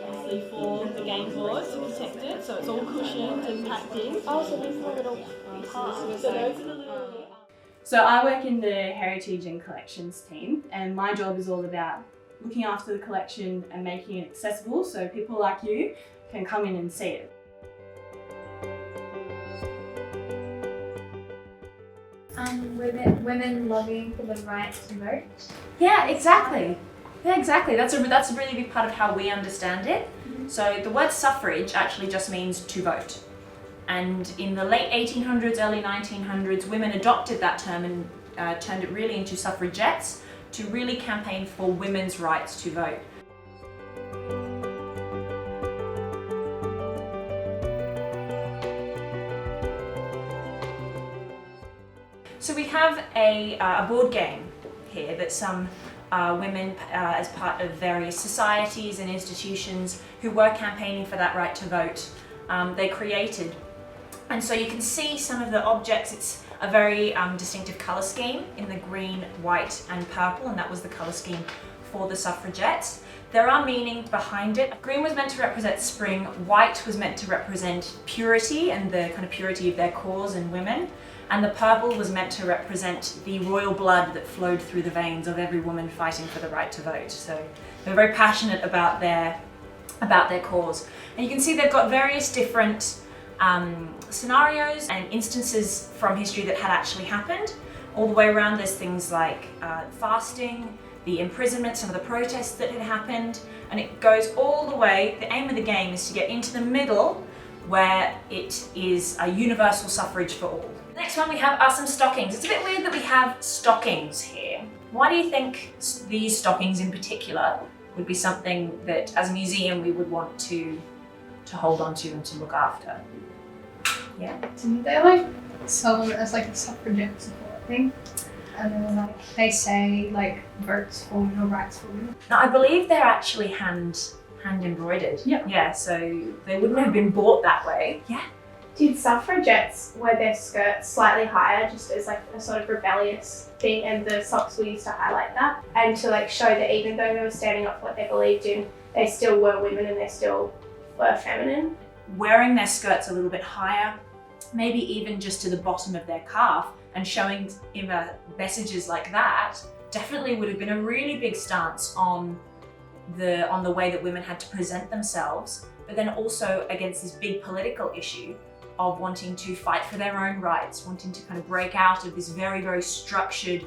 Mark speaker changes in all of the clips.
Speaker 1: obviously for the game board to protect it, so it's all cushioned and packed in.
Speaker 2: Oh, so these are the little parts.
Speaker 1: So those are the little...
Speaker 3: So I work in the Heritage and Collections team, and my job is all about looking after the collection and making it accessible so people like you can come in and see it.
Speaker 2: Women lobbying for the right to vote?
Speaker 4: Yeah, exactly. That's a really big part of how we understand it. So the word suffrage actually just means to vote. And in the late 1800s, early 1900s, women adopted that term and turned it really into suffragettes to really campaign for women's rights to vote. So we have a board game here that some women, as part of various societies and institutions who were campaigning for that right to vote, they created. And so you can see some of the objects. It's a very distinctive colour scheme in the green, white and purple, and that was the colour scheme for the suffragettes. There are meaning behind it. Green was meant to represent spring, white was meant to represent purity and the kind of purity of their cause and women, and the purple was meant to represent the royal blood that flowed through the veins of every woman fighting for the right to vote. So they're very passionate about their cause. And you can see they've got various different scenarios and instances from history that had actually happened. All the way around there's things like fasting, the imprisonment, some of the protests that had happened, and it goes all the way. The aim of the game is to get into the middle where it is a universal suffrage for all. The next one we have are some stockings. It's a bit weird that we have stockings here. Why do you think these stockings in particular would be something that as a museum we would want to hold on to and to look after? Yeah.
Speaker 5: Didn't they like sell them as like a suffragette support thing? And then like they say like votes for women or rights for women.
Speaker 4: Now I believe they're actually hand embroidered.
Speaker 3: Yep.
Speaker 4: Yeah, so they wouldn't have been bought that way. Yeah.
Speaker 2: Did suffragettes wear their skirts slightly higher just as like a sort of rebellious thing, and the socks were used to highlight that and to like show that even though they were standing up for what they believed in, they still were women and they still were feminine?
Speaker 4: Wearing their skirts a little bit higher, maybe even just to the bottom of their calf, and showing messages like that definitely would have been a really big stance on the way that women had to present themselves, but then also against this big political issue of wanting to fight for their own rights, wanting to kind of break out of this very, very structured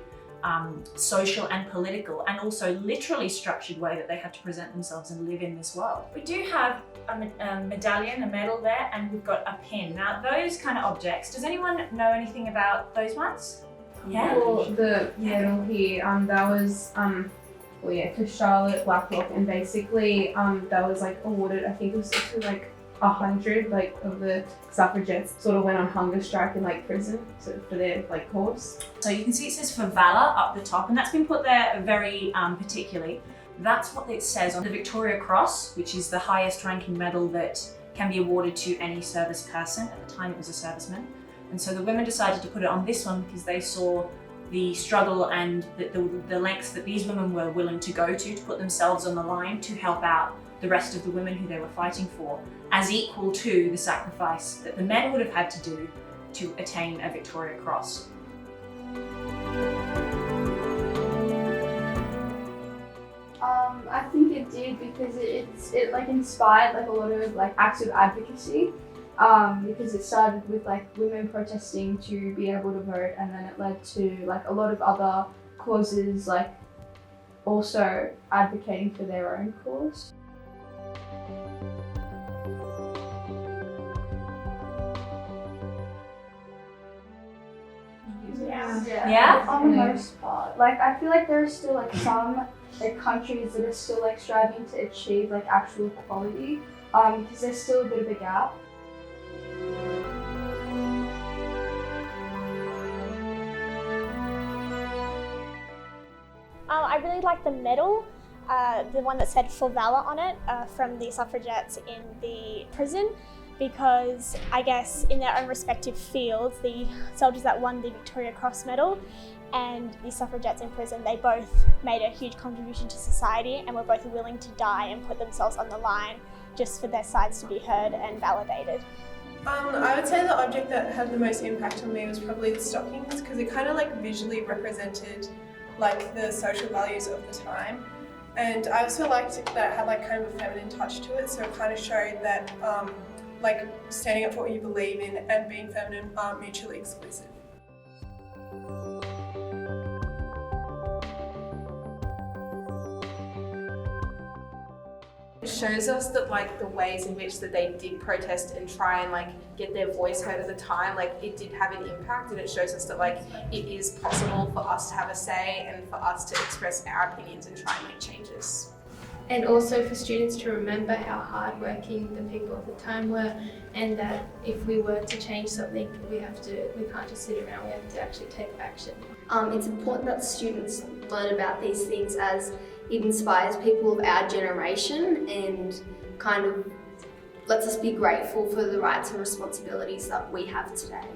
Speaker 4: social and political and also literally structured way that they had to present themselves and live in this world. We do have a medallion, a medal there, and we've got a pin. Now those kind of objects, does anyone know anything about those ones? Yeah?
Speaker 6: Well, the medal here, that was to Charlotte Blacklock, and basically that was like awarded, I think it was to like 100 like of the suffragettes sort of went on hunger strike in like prison for their like cause.
Speaker 4: So you can see it says for valour up the top, and that's been put there very particularly. That's what it says on the Victoria Cross, which is the highest ranking medal that can be awarded to any service person. At the time it was a serviceman. And so the women decided to put it on this one because they saw the struggle and the lengths that these women were willing to go to put themselves on the line to help out the rest of the women who they were fighting for, as equal to the sacrifice that the men would have had to do to attain a Victoria Cross.
Speaker 7: I think it did because it like inspired like a lot of like acts of advocacy. Because it started with like women protesting to be able to vote, and then it led to like a lot of other causes, like also advocating for their own cause.
Speaker 4: Yeah?
Speaker 7: On the most part. Like I feel like there are still like some like countries that are still like striving to achieve like actual equality, because there's still a bit of a gap.
Speaker 8: I really like the medal, the one that said for valour on it, from the suffragettes in the prison, because I guess in their own respective fields, the soldiers that won the Victoria Cross medal, and the suffragettes in prison, they both made a huge contribution to society and were both willing to die and put themselves on the line just for their sides to be heard and validated.
Speaker 2: I would say the object that had the most impact on me was probably the stockings, because it kind of like visually represented like the social values of the time, and I also liked that it had like kind of a feminine touch to it, so it kind of showed that like standing up for what you believe in and being feminine aren't mutually exclusive.
Speaker 6: It shows us that like the ways in which that they did protest and try and like get their voice heard at the time, like it did have an impact, and it shows us that like it is possible for us to have a say and for us to express our opinions and try and make changes.
Speaker 2: And also for students to remember how hardworking the people of the time were, and that if we were to change something, we can't just sit around, we have to actually take action.
Speaker 9: It's important that students learn about these things, as it inspires people of our generation and kind of lets us be grateful for the rights and responsibilities that we have today.